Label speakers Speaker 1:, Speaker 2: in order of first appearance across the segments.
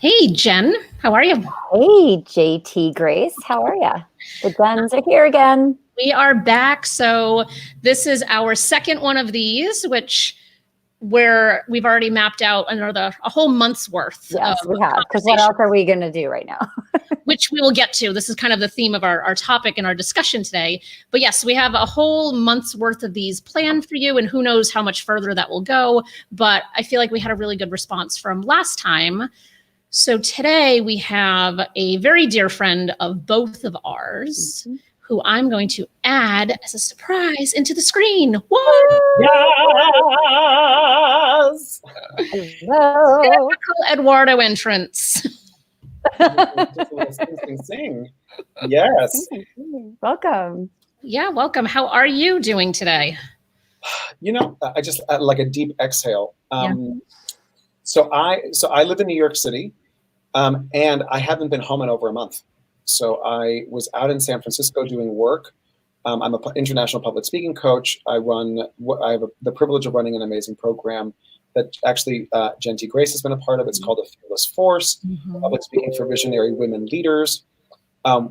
Speaker 1: Hey, Jen, how are you?
Speaker 2: Hey, JT Grace, how are you? The Jenns are here again.
Speaker 1: We are back. So this is our second one of these, where we've already mapped out a whole month's worth.
Speaker 2: Yes, we have. Because what else are we going to do right now?
Speaker 1: Which we will get to. This is kind of the theme of our topic and our discussion today. But yes, we have a whole month's worth of these planned for you, and who knows how much further that will go. But I feel like we had a really good response from last time. So today we have a very dear friend of both of ours, who I'm going to add as a surprise into the screen.
Speaker 2: Yes! Hello!
Speaker 1: Eduardo entrance.
Speaker 3: Sing. Yes.
Speaker 2: Welcome.
Speaker 1: Yeah, welcome. How are you doing today?
Speaker 3: You know, I just like a deep exhale. So I live in New York City, and I haven't been home in over a month. So I was out in San Francisco doing work. I'm an international public speaking coach. I have the privilege of running an amazing program that actually Jenn Grace has been a part of. It's called The Fearless Force, Public Speaking for Visionary Women Leaders.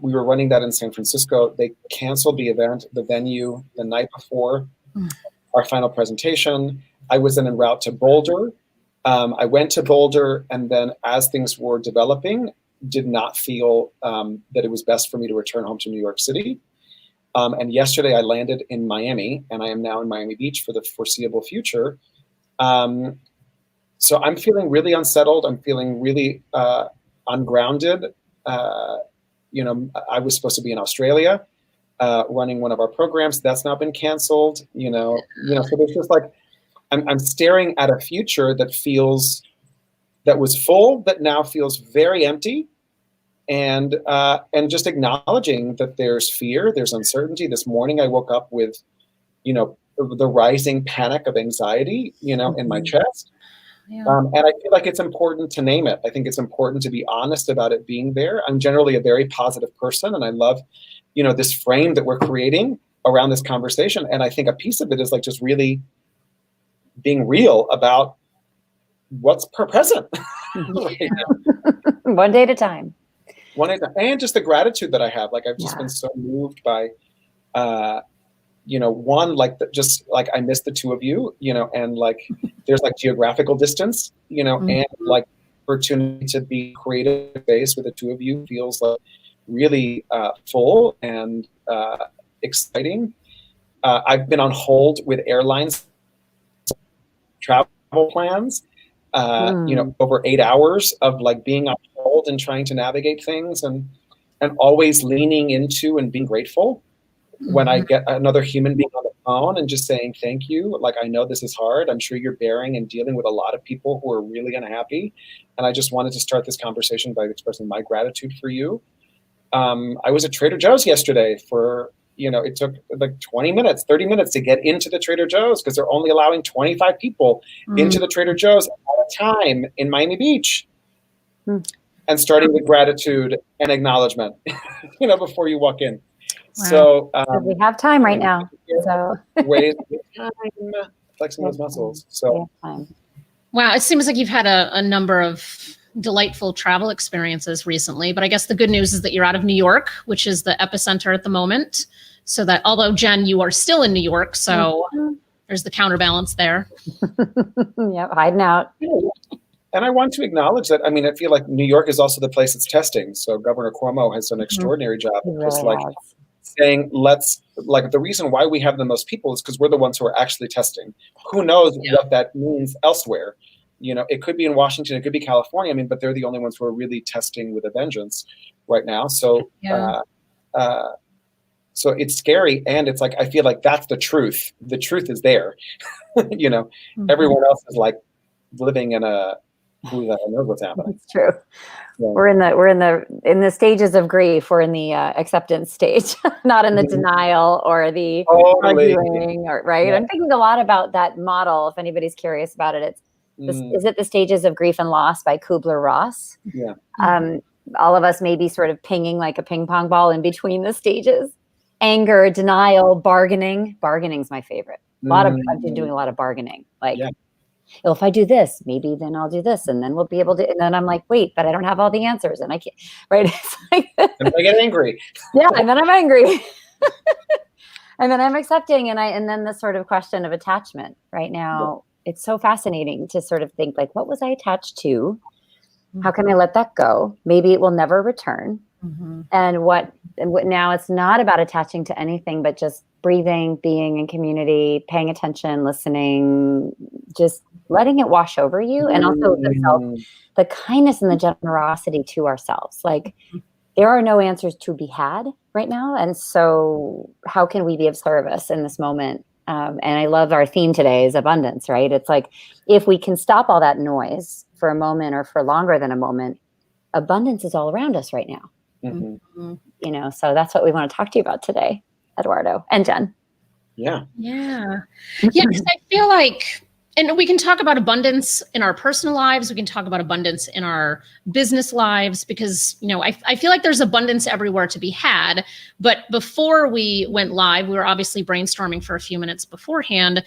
Speaker 3: We were running that in San Francisco. They canceled the event, the venue, the night before our final presentation. I was then en route to Boulder. I went to Boulder, and then as things were developing, did not feel that it was best for me to return home to New York City. And yesterday I landed in Miami, and I am now in Miami Beach for the foreseeable future. So I'm feeling really unsettled. I'm feeling really ungrounded. You know, I was supposed to be in Australia running one of our programs. That's now been canceled. So there's just like, I'm staring at a future that was full, but now feels very empty. And just acknowledging that there's fear, there's uncertainty. This morning I woke up with, the rising panic of anxiety, in my chest.
Speaker 1: Yeah.
Speaker 3: And I feel like it's important to name it. I think it's important to be honest about it being there. I'm generally a very positive person, and I love, this frame that we're creating around this conversation. And I think a piece of it is like just really being real about what's present. Right now.
Speaker 2: One day at a time.
Speaker 3: And just the gratitude that I have. Like I've just been so moved by, one, just like I miss the two of you, and like there's like geographical distance, and like opportunity to be creative space with the two of you feels like really full and exciting. I've been on hold with airlines travel plans, over 8 hours of like being on hold and trying to navigate things and always leaning into and being grateful when I get another human being on the phone and just saying, thank you. Like, I know this is hard. I'm sure you're bearing and dealing with a lot of people who are really unhappy. And I just wanted to start this conversation by expressing my gratitude for you. I was at Trader Joe's yesterday for, it took like 20 minutes, 30 minutes to get into the Trader Joe's because they're only allowing 25 people into the Trader Joe's at a time in Miami Beach. And starting with gratitude and acknowledgement, before you walk in. Wow.
Speaker 2: So we have time right now. So
Speaker 3: ways time, flexing those muscles. So
Speaker 1: wow, it seems like you've had a number of delightful travel experiences recently, but I guess the good news is that you're out of New York, which is the epicenter at the moment. So that although Jenn, you are still in New York, so there's the counterbalance there.
Speaker 2: Yep, hiding out.
Speaker 3: And I want to acknowledge that. I mean, I feel like New York is also the place that's testing. So Governor Cuomo has done an extraordinary job of just like saying, the reason why we have the most people is because we're the ones who are actually testing. Who knows what that means elsewhere? It could be in Washington, it could be California. I mean, but they're the only ones who are really testing with a vengeance right now. So, so it's scary. And it's like, I feel like that's the truth. The truth is there. Everyone else is like living in a, who knows what's happening.
Speaker 2: It's true. Yeah. We're in the stages of grief. We're in the acceptance stage, not in the denial or the arguing, right? Yeah. I'm thinking a lot about that model. If anybody's curious about it, is it The Stages of Grief and Loss by Kubler-Ross?
Speaker 3: Yeah.
Speaker 2: All of us may be sort of pinging like a ping pong ball in between the stages. Anger, denial, bargaining. Bargaining's my favorite. I've been doing a lot of bargaining. Well, if I do this, maybe then I'll do this, and then we'll be able to. And then I'm like, wait, but I don't have all the answers, and I can't. Right? It's like,
Speaker 3: and I get angry.
Speaker 2: Yeah, and then I'm angry. And then I'm accepting, and then the sort of question of attachment. Right now, it's so fascinating to sort of think like, what was I attached to? How can I let that go? Maybe it will never return.
Speaker 1: Mm-hmm.
Speaker 2: And what now it's not about attaching to anything, but just breathing, being in community, paying attention, listening, just letting it wash over you. And also the kindness and the generosity to ourselves. Like, there are no answers to be had right now. And so how can we be of service in this moment? And I love our theme today is abundance, right? It's like, if we can stop all that noise for a moment or for longer than a moment, abundance is all around us right now.
Speaker 3: Mm-hmm.
Speaker 2: You know, so that's what we want to talk to you about today, Eduardo and Jenn.
Speaker 1: Yeah. Because I feel like, and we can talk about abundance in our personal lives. We can talk about abundance in our business lives, because, you know, I feel like there's abundance everywhere to be had. But before we went live, we were obviously brainstorming for a few minutes beforehand,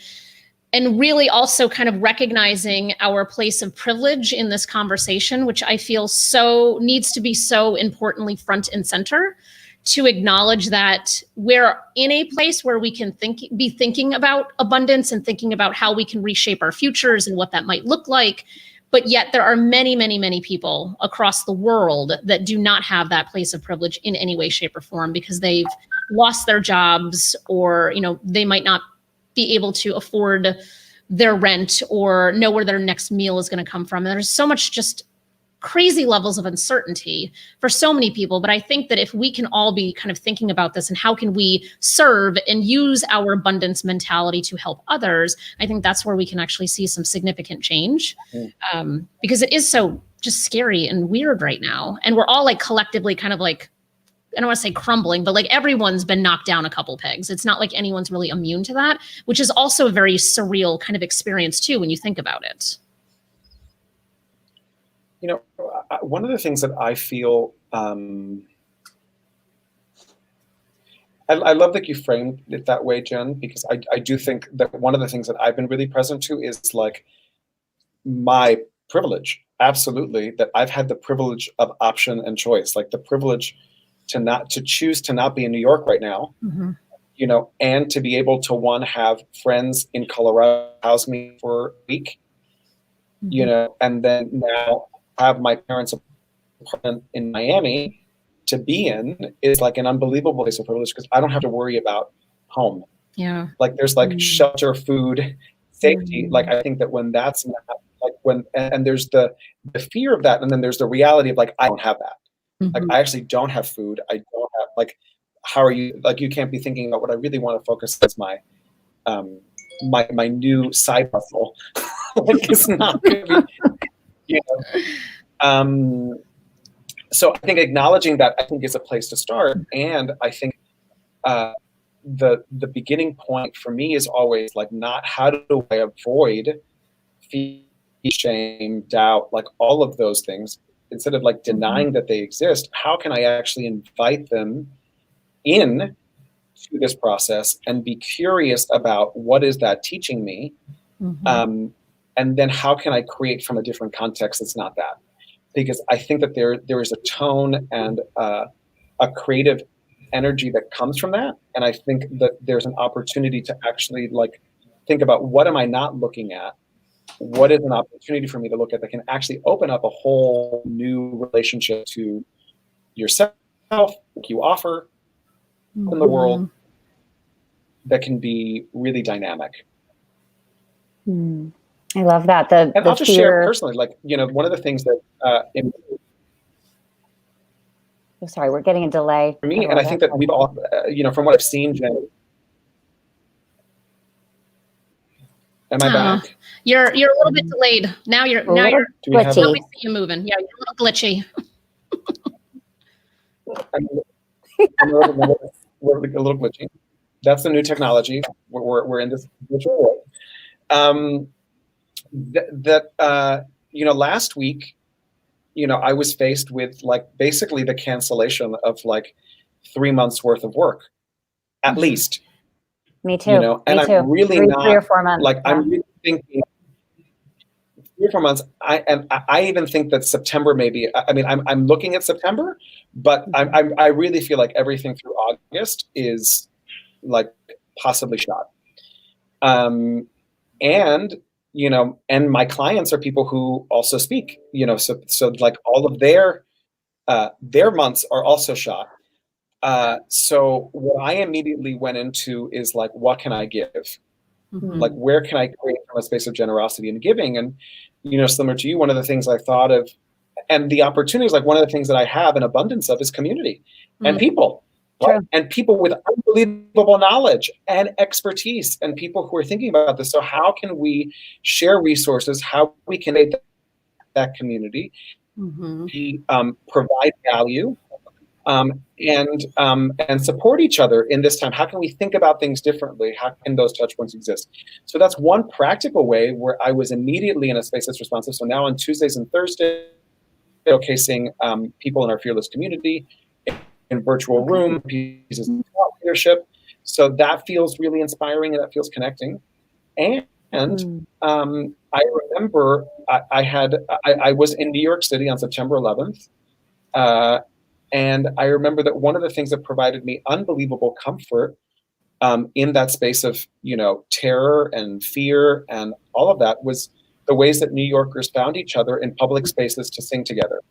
Speaker 1: and really also kind of recognizing our place of privilege in this conversation, which I feel so needs to be so importantly front and center, to acknowledge that we're in a place where we can be thinking about abundance and thinking about how we can reshape our futures and what that might look like. But yet there are many, many, many people across the world that do not have that place of privilege in any way, shape, or form, because they've lost their jobs, or, you know, they might not be able to afford their rent or know where their next meal is going to come from. And there's so much just crazy levels of uncertainty for so many people. But I think that if we can all be kind of thinking about this and how can we serve and use our abundance mentality to help others, I think that's where we can actually see some significant change, because it is so just scary and weird right now. And we're all like collectively kind of like, I don't want to say crumbling, but like everyone's been knocked down a couple pegs. It's not like anyone's really immune to that, which is also a very surreal kind of experience too, when you think about it.
Speaker 3: You know, one of the things that I feel, I love that you framed it that way, Jenn, because I do think that one of the things that I've been really present to is like my privilege. Absolutely. That I've had the privilege of option and choice, like the privilege to choose to not be in New York right now, you know, and to be able to have friends in Colorado house me for a week, you know, and then now have my parents' apartment in Miami to be in is like an unbelievable place of privilege, because I don't have to worry about home.
Speaker 1: Yeah.
Speaker 3: Like there's like shelter, food, safety. Like I think that when that's not like and there's the fear of that, and then there's the reality of like, I don't have that. Like I actually don't have food. I don't have, like, how are you, like, you can't be thinking about what I really want to focus on is my my new side hustle. Like it's not gonna be, you know. So I think acknowledging that, I think, is a place to start. And I think the beginning point for me is always like, not how do I avoid fear, shame, doubt, like all of those things. Instead of like denying that they exist, how can I actually invite them in to this process and be curious about what is that teaching me? And then how can I create from a different context that's not that? Because I think that there is a tone and a creative energy that comes from that. And I think that there's an opportunity to actually like think about, what am I not looking at? What is an opportunity for me to look at that can actually open up a whole new relationship to yourself, what you offer in the world, that can be really dynamic.
Speaker 2: I love that.
Speaker 3: And I'll just share personally, like, you know, one of the things that
Speaker 2: sorry, we're getting a delay
Speaker 3: for me, and I think that we've all, you know, from what I've seen, Jenn. Am I back?
Speaker 1: You're a little bit delayed. Now you're
Speaker 2: glitchy.
Speaker 1: Now we see you moving. Yeah, you're a little glitchy.
Speaker 3: We're a little glitchy. That's the new technology. We're in this virtual world. You know, last week, you know, I was faced with like basically the cancellation of like 3 months worth of work, at least.
Speaker 2: Me too.
Speaker 3: You know, and I'm really not
Speaker 2: 3 or 4 months.
Speaker 3: like, I'm really thinking, 4 months. I even think that September maybe. I mean, I'm looking at September, but I really feel like everything through August is like possibly shot. And and my clients are people who also speak. So like all of their months are also shot. So what I immediately went into is like, what can I give?
Speaker 1: Mm-hmm.
Speaker 3: Like, where can I create from a space of generosity and giving? And, similar to you, one of the things I thought of, and the opportunities, like one of the things that I have an abundance of is community and people. Right? And people with unbelievable knowledge and expertise and people who are thinking about this. So how can we share resources, how we can make that community, provide value, and support each other in this time? How can we think about things differently? How can those touch points exist? So that's one practical way where I was immediately in a space that's responsive. So now on Tuesdays and Thursdays, showcasing people in our fearless community in virtual room, pieces of thought leadership. So that feels really inspiring and that feels connecting. And I remember I was in New York City on September 11th. And I remember that one of the things that provided me unbelievable comfort in that space of, terror and fear and all of that was the ways that New Yorkers found each other in public spaces to sing together.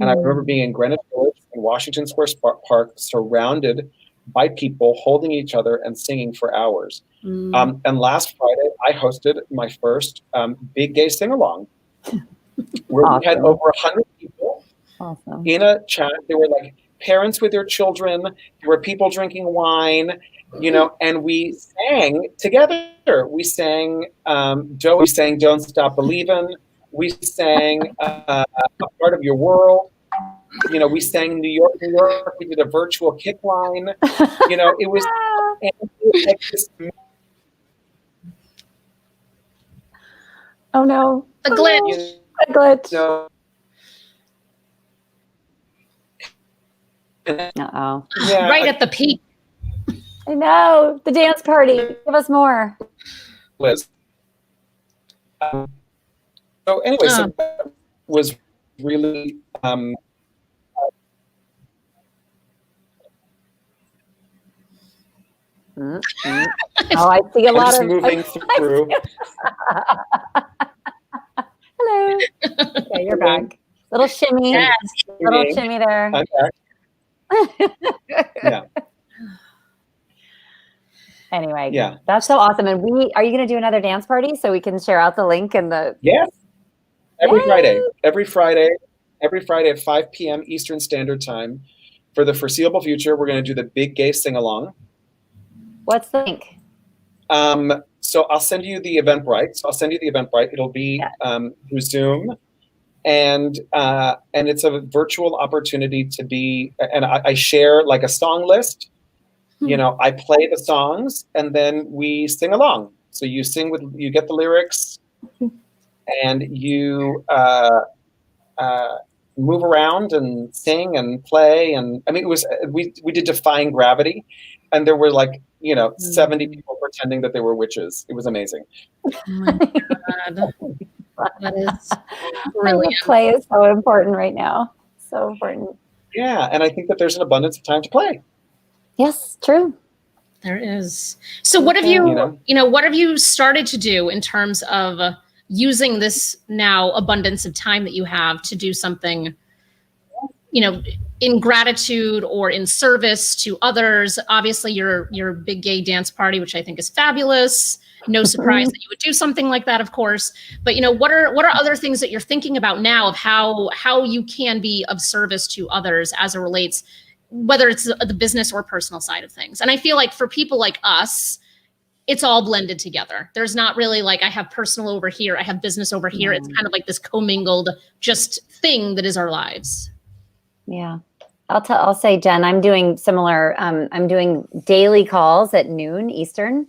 Speaker 3: And I remember being in Greenwich Village in Washington Square Park, surrounded by people holding each other and singing for hours. And last Friday, I hosted my first big gay sing-along where we had over 100 people in a chat. There were like parents with their children. There were people drinking wine, and we sang together. We sang Don't Stop Believin'. We sang A Part of Your World. We sang New York, New York. We did a virtual kick line. It was like this.
Speaker 2: Oh no.
Speaker 1: The glitch.
Speaker 2: The glitch. Uh-oh.
Speaker 3: Yeah,
Speaker 1: right at the peak.
Speaker 2: I know. The dance party. Give us more.
Speaker 3: Liz. So anyway, so that was really
Speaker 2: Oh, I see a
Speaker 3: I'm
Speaker 2: lot
Speaker 3: just
Speaker 2: of
Speaker 3: moving through.
Speaker 2: Hello. Okay, you're back. Little shimmy.
Speaker 1: Yes.
Speaker 2: Little shimmy there.
Speaker 3: I'm back. Yeah.
Speaker 2: Anyway,
Speaker 3: Yeah.
Speaker 2: that's so awesome. And are you going to do another dance party so we can share out the link and the?
Speaker 3: Yes. Every Friday at 5 p.m. Eastern Standard Time for the foreseeable future, we're going to do the big gay sing-along.
Speaker 2: What's the link?
Speaker 3: So I'll send you the Eventbrite. It'll be through Zoom. And it's a virtual opportunity to be, and I share like a song list. I play the songs and then we sing along. So you get the lyrics and you move around and sing and play. And I mean, it was, we did Defying Gravity and there were like, 70 people pretending that they were witches. It was amazing.
Speaker 1: Oh my God. That is brilliant.
Speaker 2: Play is so important right now. So important.
Speaker 3: Yeah. And I think that there's an abundance of time to play.
Speaker 2: Yes, true.
Speaker 1: There is. So what have you, what have you started to do in terms of using this now abundance of time that you have to do something, in gratitude or in service to others? Obviously your big gay dance party, which I think is fabulous. No surprise that you would do something like that, of course. But what are other things that you're thinking about now of how you can be of service to others as it relates, whether it's the business or personal side of things? And I feel like for people like us, it's all blended together. There's not really like I have personal over here, I have business over here. It's kind of like this commingled just thing that is our lives.
Speaker 2: Yeah. I'll say, Jen, I'm doing similar. I'm doing daily calls at noon Eastern.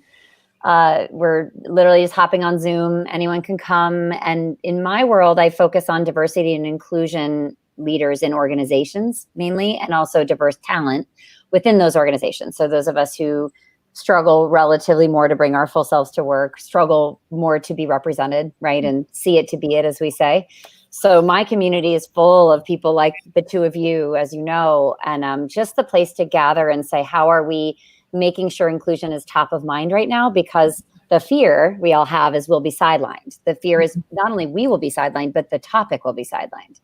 Speaker 2: We're literally just hopping on Zoom. Anyone can come. And in my world, I focus on diversity and inclusion leaders in organizations mainly, and also diverse talent within those organizations. So those of us who struggle relatively more to bring our full selves to work, struggle more to be represented, right? And see it to be it, as we say. So my community is full of people like the two of you, as you know, and just the place to gather and say, how are we making sure inclusion is top of mind right now? Because the fear we all have is we'll be sidelined. The fear is not only we will be sidelined, but the topic will be sidelined.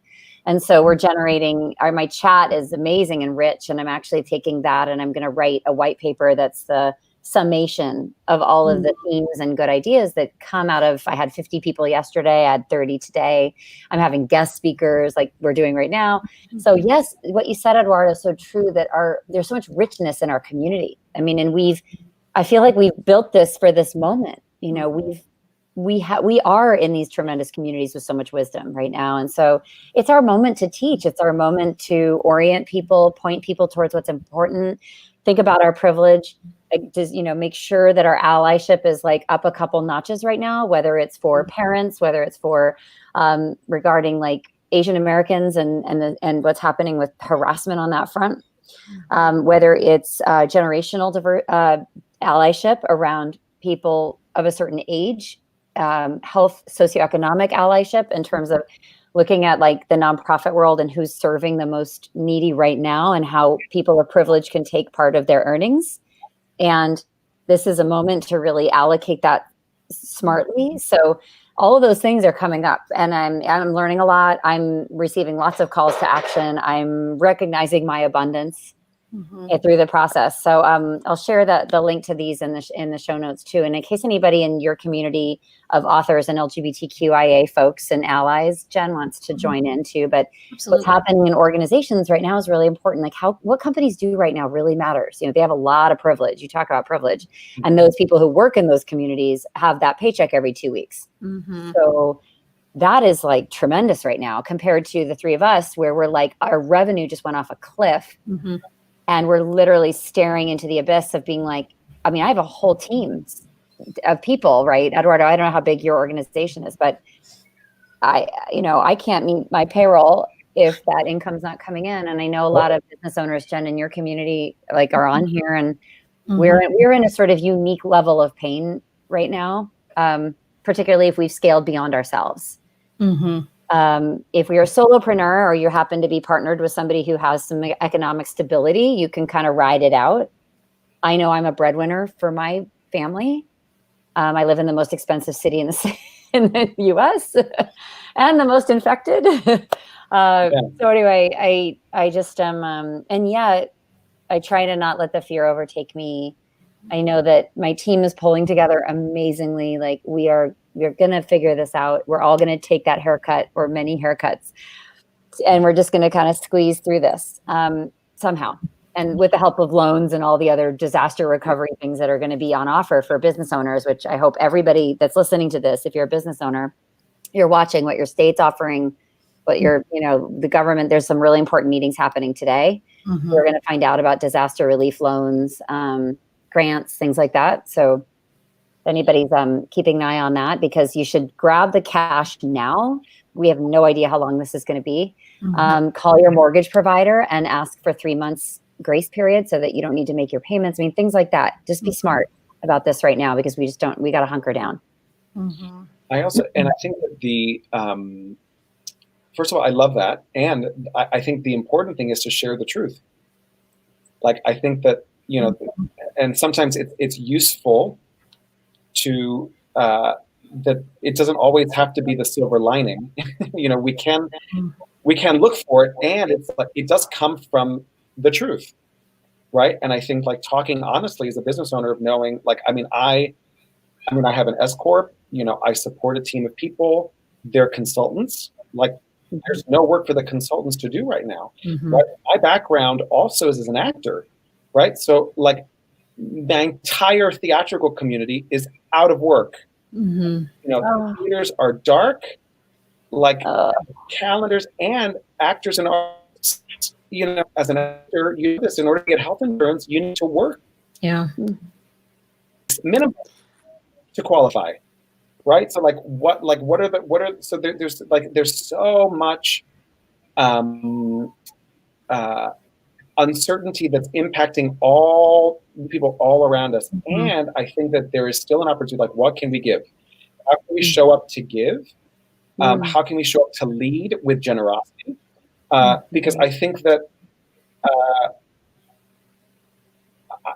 Speaker 2: And so we're generating, my chat is amazing and rich, and I'm actually taking that and I'm going to write a white paper that's the summation of all of the themes and good ideas that come out of, I had 50 people yesterday, I had 30 today. I'm having guest speakers like we're doing right now. So yes, what you said, Eduardo, is so true that there's so much richness in our community. I mean, and I feel like we've built this for this moment. You know, we are in these tremendous communities with so much wisdom right now. And so it's our moment to teach. It's our moment to orient people, point people towards what's important, think about our privilege, just, make sure that our allyship is like up a couple notches right now, whether it's for parents, whether it's for regarding like Asian Americans and what's happening with harassment on that front, whether it's generational allyship around people of a certain age, health, socioeconomic allyship in terms of looking at like the nonprofit world and who's serving the most needy right now and how people of privilege can take part of their earnings. And this is a moment to really allocate that smartly. So all of those things are coming up, and I'm learning a lot. I'm receiving lots of calls to action. I'm recognizing my abundance through the process. So I'll share the link to these in the show notes too. And in case anybody in your community of authors and LGBTQIA folks and allies, Jenn wants to join in too. But Absolutely. What's happening in organizations right now is really important. Like what companies do right now really matters. They have a lot of privilege. You talk about privilege, and those people who work in those communities have that paycheck every 2 weeks. So that is like tremendous right now compared to the three of us, where we're like, our revenue just went off a cliff. And we're literally staring into the abyss of being like, I mean, I have a whole team of people, right? Eduardo, I don't know how big your organization is, but I can't meet my payroll if that income's not coming in. And I know a lot of business owners, Jenn, in your community, like are on here, and we're in a sort of unique level of pain right now, particularly if we've scaled beyond ourselves. If you're a solopreneur or you happen to be partnered with somebody who has some economic stability, you can kind of ride it out. I know I'm a breadwinner for my family. I live in the most expensive city in the US and the most infected. So anyway, I just and yet I try to not let the fear overtake me. I know that my team is pulling together amazingly. Like we're going to figure this out. We're all going to take that haircut or many haircuts, and we're just going to kind of squeeze through this somehow. And with the help of loans and all the other disaster recovery things that are going to be on offer for business owners, which I hope everybody that's listening to this, if you're a business owner, you're watching what your state's offering, what the government, there's some really important meetings happening today. We're going to find out about disaster relief loans, grants, things like that. So if anybody's keeping an eye on that, because you should grab the cash now. We have no idea how long this is going to be. Call your mortgage provider and ask for 3 months grace period so that you don't need to make your payments. I mean, things like that. Just be smart about this right now, because we got to hunker down.
Speaker 3: I think that first of all, I love that. And I think the important thing is to share the truth. Like, I think that, and sometimes it's useful to, that it doesn't always have to be the silver lining. We can look for it, and it's like, it does come from the truth. Right. And I think like talking honestly as a business owner, of knowing, like, I have an S Corp, I support a team of people, they're consultants. Like, there's no work for the consultants to do right now. Right? My background also is as an actor, right? So like the entire theatrical community is out of work. The theaters are dark, like calendars, and actors and artists, as an actor, you do this in order to get health insurance, you need to work.
Speaker 1: Yeah.
Speaker 3: Minimum to qualify. Right. So so there's so much uncertainty that's impacting all people all around us. And I think that there is still an opportunity, like, what can we give? How can we show up to give? How can we show up to lead with generosity? Because I think that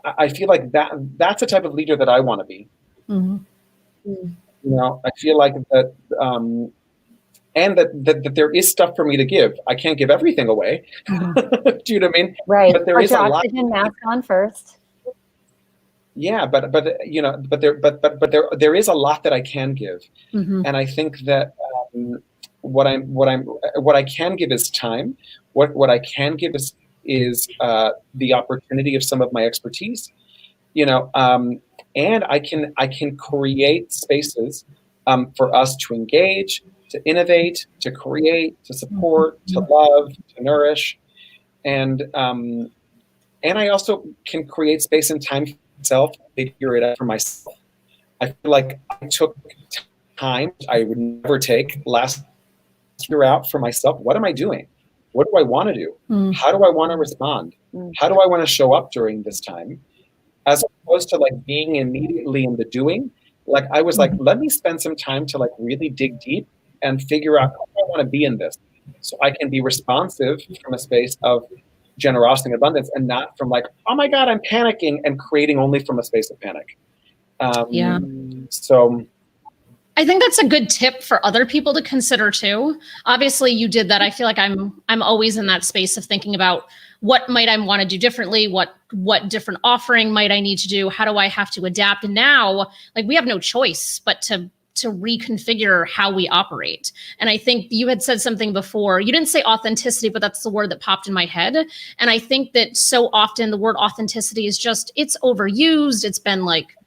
Speaker 3: I feel like that's the type of leader that I want to be. You know, I feel like that, and that there is stuff for me to give. I can't give everything away. Do you know what I mean?
Speaker 2: Right.
Speaker 3: But there
Speaker 2: Put
Speaker 3: is
Speaker 2: your
Speaker 3: a lot.
Speaker 2: oxygen mask on first.
Speaker 3: Yeah, but you know, but there is a lot that I can give, and I think that what I can give is time. What I can give is the opportunity of some of my expertise, you know, and I can create spaces for us to engage, to innovate, to create, to support, to love, to nourish, and I also can create space and time for myself, figure it out for myself. I feel like I took time I would never take last year out for myself. What am I doing? What do I want to do? How do I want to respond? How do I want to show up during this time? As opposed to like being immediately in the doing, like I was like, let me spend some time to like really dig deep and figure out how I want to be in this, so I can be responsive from a space of generosity and abundance, and not from like, oh my God, I'm panicking, and creating only from a space of panic. So
Speaker 1: I think that's a good tip for other people to consider too. Obviously you did that. I feel like I'm always in that space of thinking about what might I want to do differently? What different offering might I need to do? How do I have to adapt? And now, like, we have no choice but to reconfigure how we operate. And I think you had said something before. You didn't say authenticity, but that's the word that popped in my head. And I think that so often the word authenticity is just, it's overused. It's been like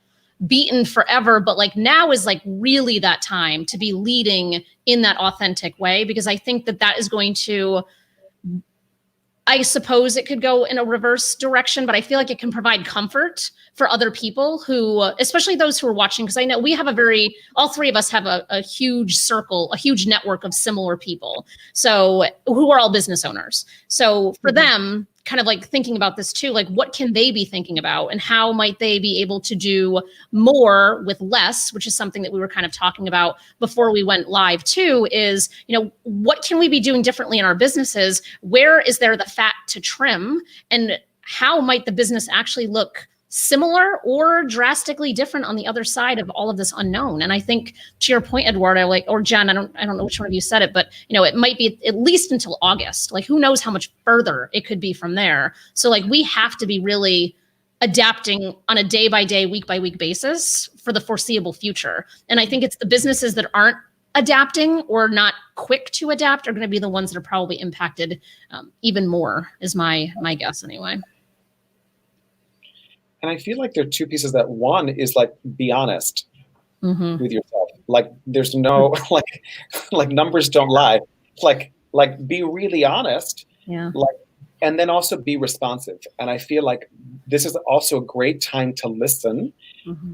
Speaker 1: beaten forever, but like now is like really that time to be leading in that authentic way, because I think that is going to, I suppose it could go in a reverse direction, but I feel like it can provide comfort for other people who, especially those who are watching, because I know we have all three of us have a huge circle, a huge network of similar people. So who are all business owners. So for them, kind of like thinking about this too, like what can they be thinking about and how might they be able to do more with less, which is something that we were kind of talking about before we went live too, is, you know, what can we be doing differently in our businesses? Where is there the fat to trim? And how might the business actually look similar or drastically different on the other side of all of this unknown? And I think to your point, Eduardo, like, or Jenn, I don't know which one of you said it, but you know, it might be at least until August. Like, who knows how much further it could be from there. So like, we have to be really adapting on a day by day, week by week basis for the foreseeable future. And I think it's the businesses that aren't adapting or not quick to adapt are going to be the ones that are probably impacted even more, is my guess anyway.
Speaker 3: And I feel like there are two pieces. That one is like, be honest with yourself. Like there's no, like numbers don't lie. Like be really honest.
Speaker 2: Yeah.
Speaker 3: Like, and then also be responsive. And I feel like this is also a great time to listen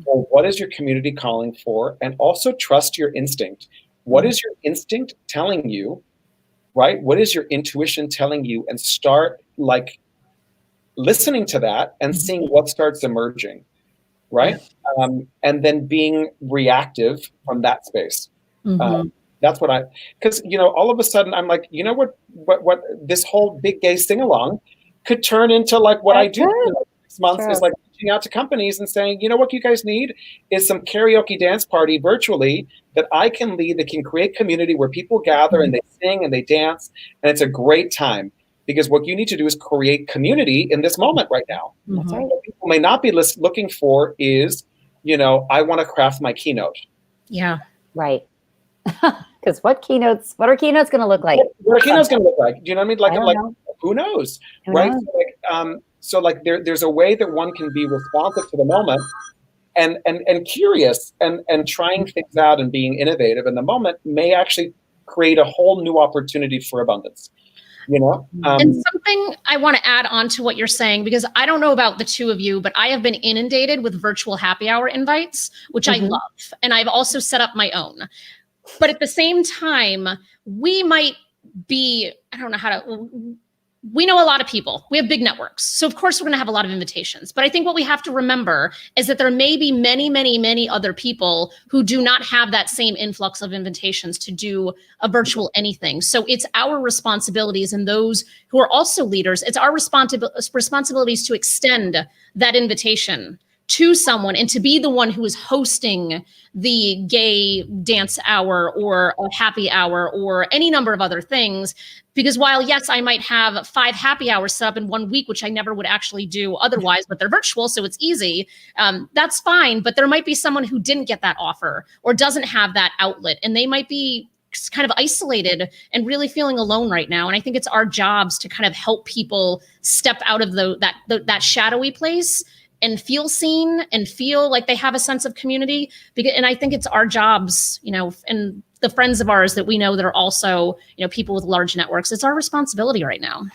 Speaker 3: for what is your community calling for, and also trust your instinct. What is your instinct telling you, right? What is your intuition telling you? And start like listening to that and seeing what starts emerging, right? And then being reactive from that space. That's what because, you know, all of a sudden I'm like, you know what this whole big gay sing-along could turn into like what I do in like 6 months is like reaching out to companies and saying, you know what you guys need is some karaoke dance party virtually that I can lead, that can create community where people gather and they sing and they dance. And it's a great time. Because what you need to do is create community in this moment right now. What people may not be looking for is, you know, I want to craft my keynote.
Speaker 2: Yeah, right. Because what are keynotes going to look like?
Speaker 3: What are keynotes going to look like? Do you know what I mean? Like who knows, right? So like there's a way that one can be responsive to the moment and curious and trying things out and being innovative in the moment may actually create a whole new opportunity for abundance. You know,
Speaker 1: and something I want to add on to what you're saying, because I don't know about the two of you, but I have been inundated with virtual happy hour invites, which I love. And I've also set up my own. But at the same time, we might be, I don't know how to, we know a lot of people. We have big networks. So of course we're going to have a lot of invitations. But I think what we have to remember is that there may be many, many, many other people who do not have that same influx of invitations to do a virtual anything. So it's our responsibilities, and those who are also leaders, it's our responsibilities to extend that invitation to someone and to be the one who is hosting the gay dance hour or a happy hour or any number of other things. Because while, yes, I might have 5 happy hours set up in 1 week, which I never would actually do otherwise, but they're virtual, so it's easy. That's fine. But there might be someone who didn't get that offer or doesn't have that outlet, and they might be kind of isolated and really feeling alone right now. And I think it's our jobs to kind of help people step out of that shadowy place and feel seen and feel like they have a sense of community. And I think it's our jobs, and the friends of ours that we know that are also, people with large networks, it's our responsibility right now.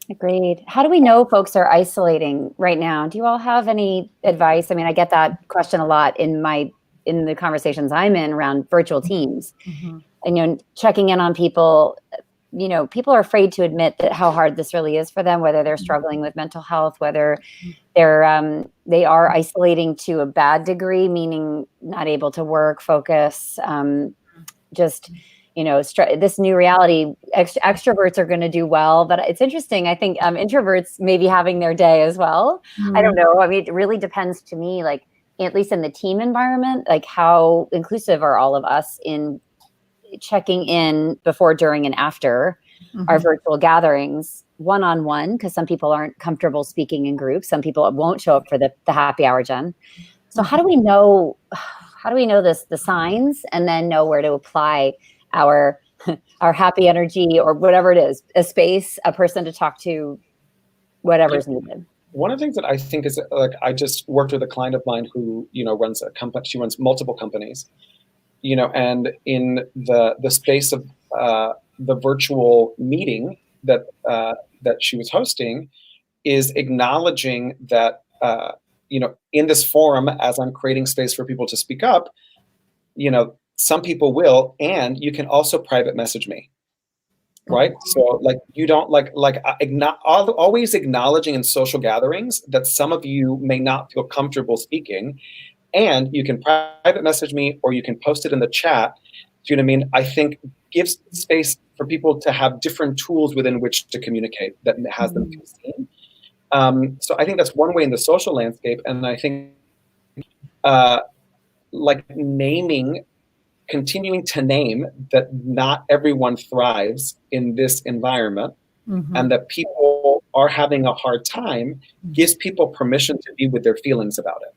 Speaker 2: Agreed. How do we know folks are isolating right now? Do you all have any advice? I mean, I get that question a lot in the conversations I'm in around virtual teams. Mm-hmm. And, checking in on people. People are afraid to admit that how hard this really is for them, whether they're struggling with mental health, whether they are isolating to a bad degree, meaning not able to work, focus, this new reality. Extroverts are going to do well, but it's interesting. I think introverts may be having their day as well. Mm-hmm. I don't know. I mean, it really depends to me, like, at least in the team environment, like how inclusive are all of us in checking in before, during, and after our virtual gatherings, one-on-one, because some people aren't comfortable speaking in groups. Some people won't show up for the happy hour, Jenn. So how do we know the signs, and then know where to apply our happy energy, or whatever it is, a space, a person to talk to, whatever is needed?
Speaker 3: One of the things that I think is, like, I just worked with a client of mine who, runs a company. She runs multiple companies. And in the space of the virtual meeting that she was hosting, is acknowledging that, in this forum, as I'm creating space for people to speak up, some people will, and you can also private message me, right? So, like, you don't always acknowledging in social gatherings that some of you may not feel comfortable speaking. And you can private message me, or you can post it in the chat. Do you know what I mean? I think gives space for people to have different tools within which to communicate that has them feel seen. So I think that's one way in the social landscape. And I think continuing to name that not everyone thrives in this environment, and that people are having a hard time, gives people permission to be with their feelings about it.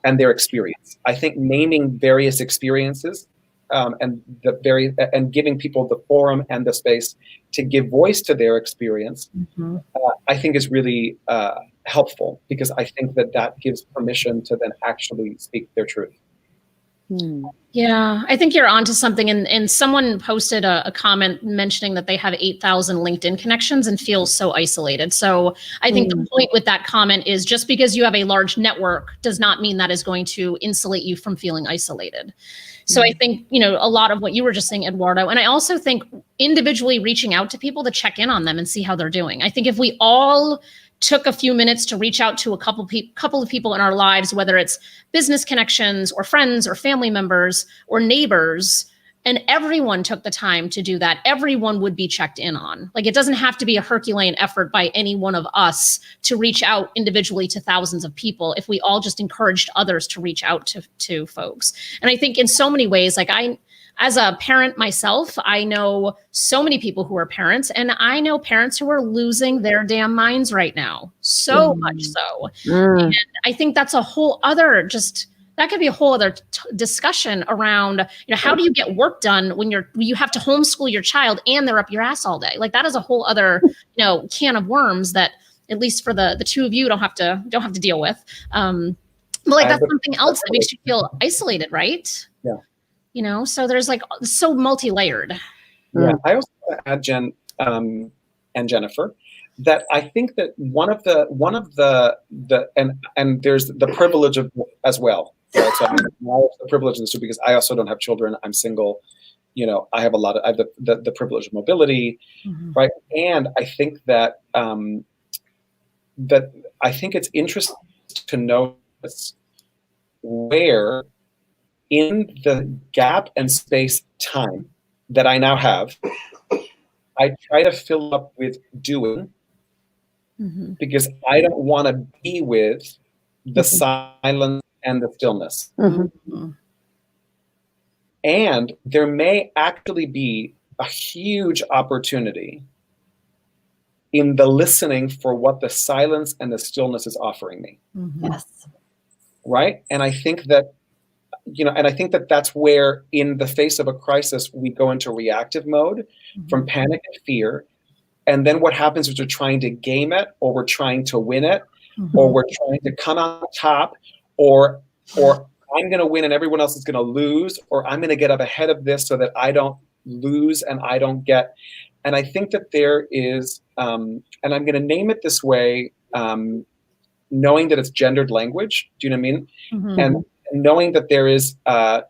Speaker 3: And their experience. I think naming various experiences and giving people the forum and the space to give voice to their experience, I think is really helpful, because I think that gives permission to then actually speak their truth.
Speaker 1: Yeah, I think you're onto something. And someone posted a comment mentioning that they have 8,000 LinkedIn connections and feel so isolated. So I think the point with that comment is, just because you have a large network does not mean that is going to insulate you from feeling isolated. So I think, a lot of what you were just saying, Eduardo, and I also think individually reaching out to people to check in on them and see how they're doing. I think if we all took a few minutes to reach out to a couple of people in our lives, whether it's business connections or friends or family members or neighbors, and everyone took the time to do that, everyone would be checked in on. Like, it doesn't have to be a Herculean effort by any one of us to reach out individually to thousands of people, if we all just encouraged others to reach out to folks. And I think in so many ways, like, as a parent myself, I know so many people who are parents, and I know parents who are losing their damn minds right now. So much so. And I think that's a whole other, that could be a whole other discussion around, how do you get work done when you have to homeschool your child and they're up your ass all day? Like, that is a whole other, can of worms that, at least for the two of you, don't have to deal with. But like, that's something else that makes you feel isolated, right?
Speaker 3: Yeah.
Speaker 1: So there's so multi-layered.
Speaker 3: Yeah, I also want to add, Jenn and Jennifer, that I think that one of the and there's the privilege of as well. Right? So I have the privilege of this too, because I also don't have children. I'm single. I have the privilege of mobility, right? And I think that I think it's interesting to notice where in the gap and space time that I now have, I try to fill up with doing, because I don't want to be with the silence and the stillness. And there may actually be a huge opportunity in the listening for what the silence and the stillness is offering me.
Speaker 2: Yes.
Speaker 3: Right? And I think that, that's where in the face of a crisis, we go into reactive mode from panic and fear. And then what happens is we're trying to game it, or we're trying to win it, or we're trying to come on top, or I'm going to win and everyone else is going to lose, or I'm going to get up ahead of this so that I don't lose and I don't get. And I think that there is, and I'm going to name it this way, knowing that it's gendered language. Do you know what I mean? And knowing that there is, and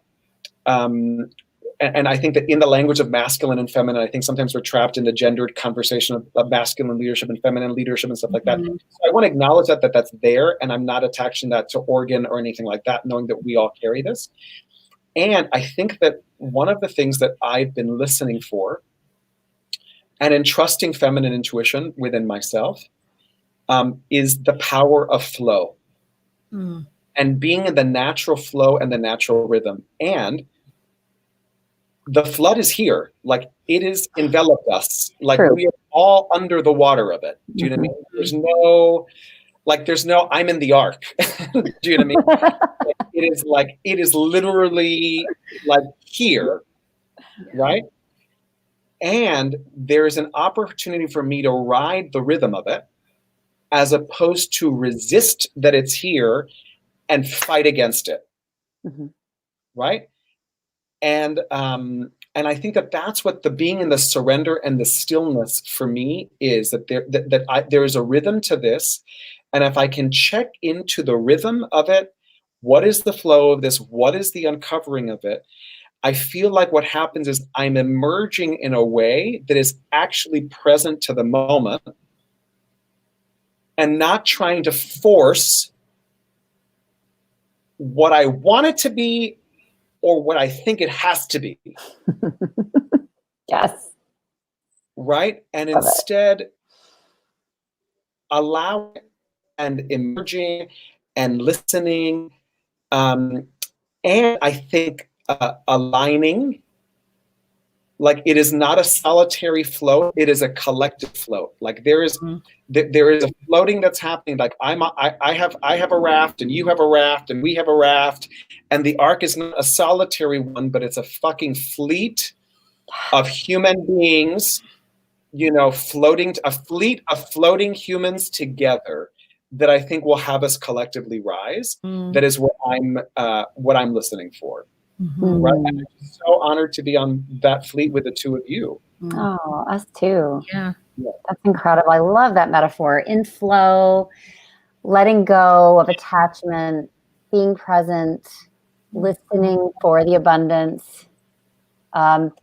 Speaker 3: I think that in the language of masculine and feminine, I think sometimes we're trapped in the gendered conversation of masculine leadership and feminine leadership and stuff like that. So I want to acknowledge that that's there, and I'm not attaching that to organ or anything like that, knowing that we all carry this. And I think that one of the things that I've been listening for and entrusting feminine intuition within myself is the power of flow and being in the natural flow and the natural rhythm. And the flood is here. Like, it has enveloped us. Like, we are all under the water of it. Do you know what I mean? There's no, I'm in the ark. Do you know what I mean? It is literally like here, right? And there is an opportunity for me to ride the rhythm of it, as opposed to resist that it's here and fight against it, right? And I think that that's what the being in the surrender and the stillness for me is, that there is a rhythm to this. And if I can check into the rhythm of it, what is the flow of this? What is the uncovering of it? I feel like what happens is I'm emerging in a way that is actually present to the moment and not trying to force what I want it to be or what I think it has to be.
Speaker 2: Yes.
Speaker 3: Right? And instead allowing and emerging and listening. And I think aligning, like, it is not a solitary float, it is a collective float. Like, there is a floating that's happening. Like, I have a raft, and you have a raft, and we have a raft, and the ark is not a solitary one, but it's a fucking fleet of human beings, floating, a fleet of floating humans together, that I think will have us collectively rise. That is what I'm listening for. Right? And I'm just so honored to be on that fleet with the two of you.
Speaker 2: Oh, us too.
Speaker 1: Yeah.
Speaker 2: That's incredible. I love that metaphor. In flow, letting go of attachment, being present, listening for the abundance,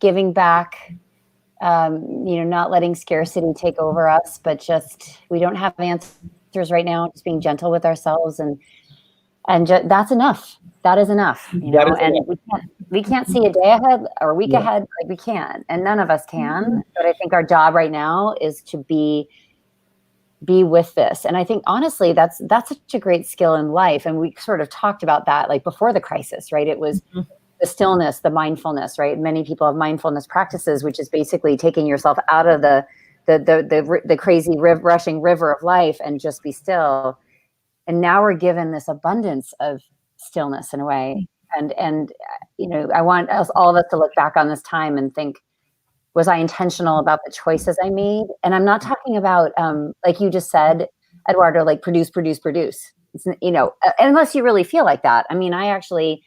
Speaker 2: giving back, not letting scarcity take over us, but just, we don't have answers right now, just being gentle with ourselves, and that's enough. That is enough, and we can't see a day ahead or a week ahead. Like, we can't, and none of us can. But I think our job right now is to be with this. And I think, honestly, that's such a great skill in life. And we sort of talked about that, like, before the crisis, right? It was the stillness, the mindfulness, right? Many people have mindfulness practices, which is basically taking yourself out of the crazy rushing river of life and just be still. And now we're given this abundance of stillness in a way. And I want all of us to look back on this time and think, was I intentional about the choices I made? And I'm not talking about, like you just said, Eduardo, like produce. It's, unless you really feel like that. I mean, I actually,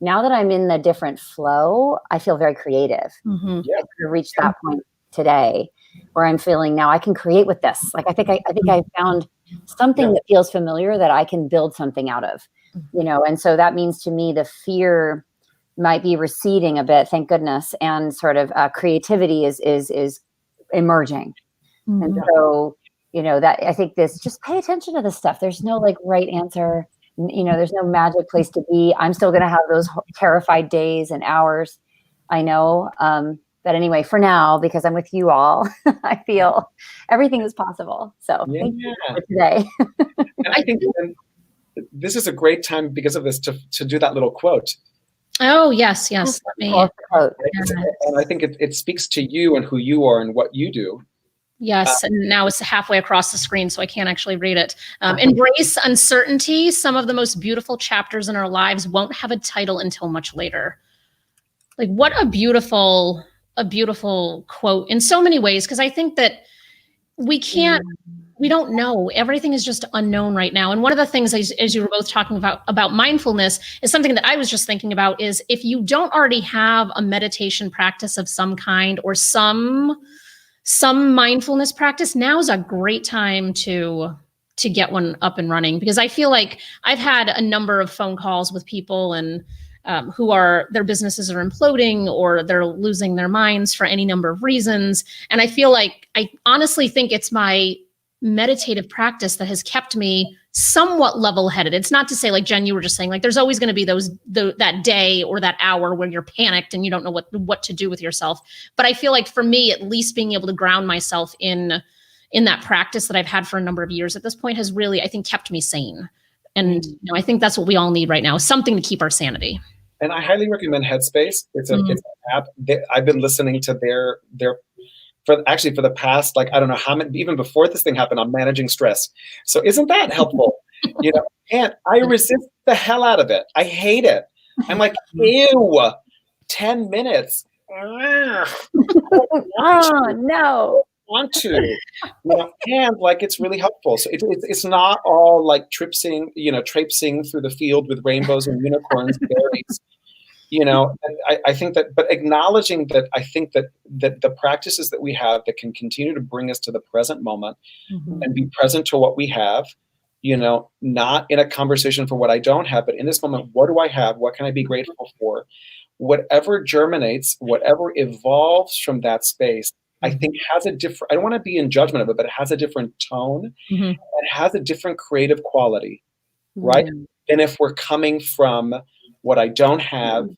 Speaker 2: now that I'm in the different flow, I feel very creative. I reached that point today where I'm feeling, now I can create with this. Like, I think I found something that feels familiar that I can build something out of, and so that means to me the fear might be receding a bit, thank goodness, and sort of creativity is emerging. Mm-hmm. And so, you know, that I think this, just pay attention to this stuff. There's no like right answer. You know, there's no magic place to be. I'm still going to have those terrified days and hours. I know. But anyway, for now, because I'm with you all, I feel everything is possible. So thank you for today.
Speaker 3: And I think this is a great time because of this to do that little quote.
Speaker 1: Oh, yes. Let me.
Speaker 3: And I think it speaks to you and who you are and what you do.
Speaker 1: Yes, and now it's halfway across the screen, so I can't actually read it. Embrace uncertainty. Some of the most beautiful chapters in our lives won't have a title until much later. Like, what a beautiful quote in so many ways, because I think that we don't know. Everything is just unknown right now. And one of the things, as you were both talking about mindfulness, is something that I was just thinking about, is if you don't already have a meditation practice of some kind or some mindfulness practice, now's a great time to get one up and running, because I feel like I've had a number of phone calls with people and their businesses are imploding or they're losing their minds for any number of reasons. And I feel like, I honestly think it's my meditative practice that has kept me somewhat level-headed. It's not to say, like Jen, you were just saying, like there's always going to be that day or that hour where you're panicked and you don't know what to do with yourself. But I feel like for me, at least being able to ground myself in that practice that I've had for a number of years at this point has really, I think, kept me sane. And you know, I think that's what we all need right now, is something to keep our sanity.
Speaker 3: And I highly recommend Headspace. It's an app. I've been listening to their for the past, like, I don't know how many, even before this thing happened, I'm managing stress. So isn't that helpful? You know, and I resist the hell out of it. I hate it. I'm like, ew, 10 minutes.
Speaker 2: Oh, no.
Speaker 3: Want to, you know, and like it's really helpful. So it's not all like traipsing through the field with rainbows and unicorns and berries, you know. And I think that, but acknowledging that, I think that the practices that we have that can continue to bring us to the present moment and be present to what we have, you know, not in a conversation for what I don't have, but in this moment, what do I have? What can I be grateful for? Whatever germinates, whatever evolves from that space, I think has a different, I don't want to be in judgment of it, but it has a different tone. It has a different creative quality, right? And if we're coming from what I don't have,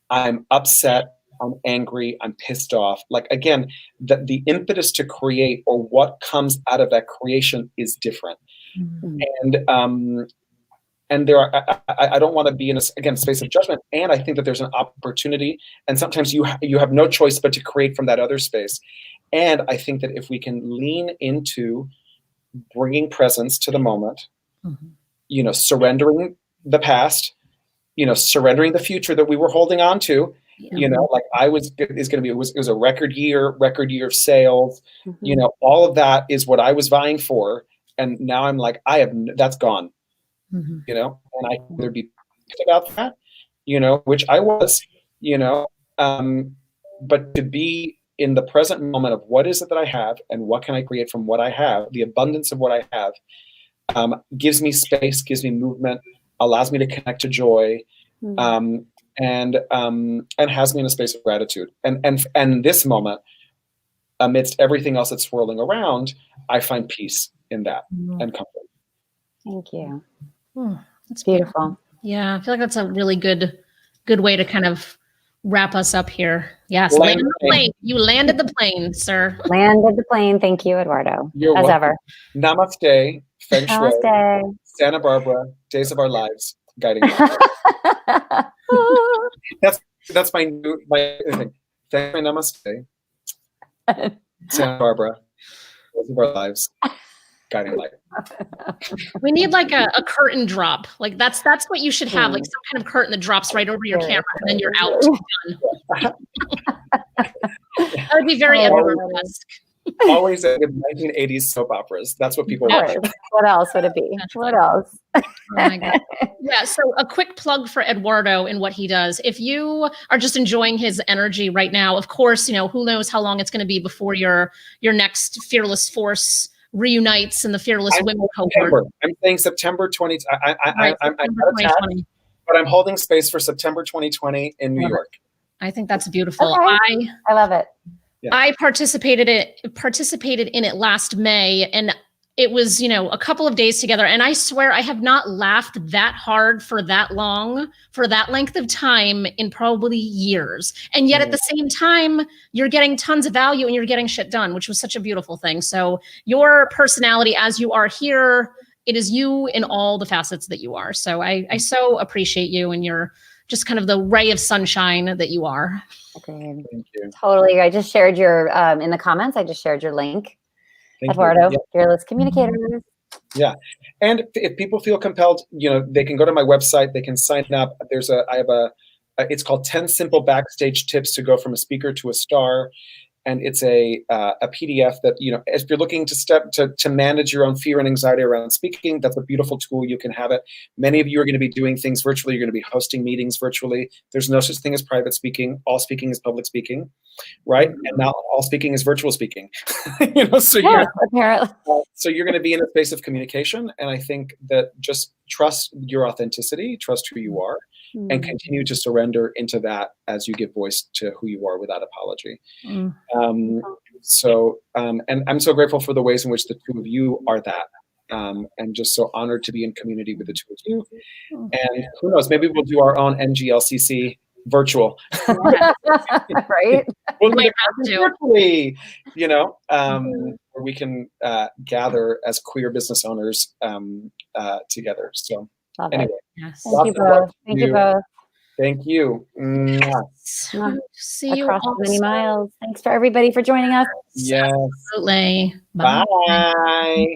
Speaker 3: I'm upset, I'm angry, I'm pissed off. Like, again, the impetus to create or what comes out of that creation is different. And there are, I don't want to be in a space of judgment. And I think that there's an opportunity, and sometimes you have no choice but to create from that other space. And I think that if we can lean into bringing presence to the moment, you know, surrendering the past, you know, surrendering the future that we were holding on to, you know, like it was a record year of sales, you know, all of that is what I was vying for. And now I'm like, that's gone, you know, and I could be pissed about that, you know, which I was, you know, but to be in the present moment of what is it that I have and what can I create from what I have, the abundance of what I have, gives me space, gives me movement, allows me to connect to joy, and has me in a space of gratitude. And this moment, amidst everything else that's swirling around, I find peace in that and comfort.
Speaker 2: Thank you.
Speaker 1: That's
Speaker 2: beautiful.
Speaker 1: Yeah, I feel like that's a really good way to kind of wrap us up here. Yes, land the plane. You landed the plane, sir.
Speaker 2: Landed the plane. Thank you, Eduardo.
Speaker 3: You're
Speaker 2: as
Speaker 3: welcome.
Speaker 2: Ever.
Speaker 3: Namaste. Feng Shui.
Speaker 2: Namaste.
Speaker 3: Santa Barbara. Days of Our Lives. Guiding that's my thing. Thank you. Namaste. Santa Barbara. Days of Our Lives. Guiding light.
Speaker 1: We need like a curtain drop. Like that's what you should have, like some kind of curtain that drops right over your camera and then you're out. Done. That would be very Eduardo-esque.
Speaker 3: Always a 1980s soap operas. That's what people watch.
Speaker 2: What else would it be? What else?
Speaker 1: Oh my God. Yeah. So a quick plug for Eduardo and what he does. If you are just enjoying his energy right now, of course, you know, who knows how long it's going to be before your next Fearless Force reunites in the Fearless Women cohort.
Speaker 3: I'm saying September 20. I'm out of town. But I'm holding space for September 2020 in New York.
Speaker 1: I think that's beautiful.
Speaker 2: Okay. I love it.
Speaker 1: Yeah. I participated in it last May, and it was, a couple of days together. And I swear I have not laughed that hard for that long, for that length of time in probably years. And yet at the same time, you're getting tons of value and you're getting shit done, which was such a beautiful thing. So your personality as you are here, it is you in all the facets that you are. So I so appreciate you, and you're just kind of the ray of sunshine that you are.
Speaker 2: Okay.
Speaker 3: Thank you.
Speaker 2: Totally. I just shared your, in the comments, I just shared your link. Eduardo, Fearless Communicators.
Speaker 3: Yeah. And if people feel compelled, they can go to my website, they can sign up. It's called 10 Simple Backstage Tips to Go from a Speaker to a Star. And it's a PDF that, if you're looking to manage your own fear and anxiety around speaking, that's a beautiful tool. You can have it. Many of you are going to be doing things virtually. You're going to be hosting meetings virtually. There's no such thing as private speaking. All speaking is public speaking, right? And now all speaking is virtual speaking. So you're going to be in a space of communication. And I think that just trust your authenticity, trust who you are, and continue to surrender into that as you give voice to who you are without apology. And I'm so grateful for the ways in which the two of you are that. And just so honored to be in community with the two of you. And who knows, maybe we'll do our own NGLCC virtual.
Speaker 2: Right?
Speaker 3: We'll do it virtually, where we can gather as queer business owners together. So anyway,
Speaker 2: thank you both. Thank you both.
Speaker 3: Thank you.
Speaker 1: See you
Speaker 2: across many miles. Thanks for everybody for joining us.
Speaker 3: Yes.
Speaker 1: Absolutely.
Speaker 3: Bye.
Speaker 2: Bye.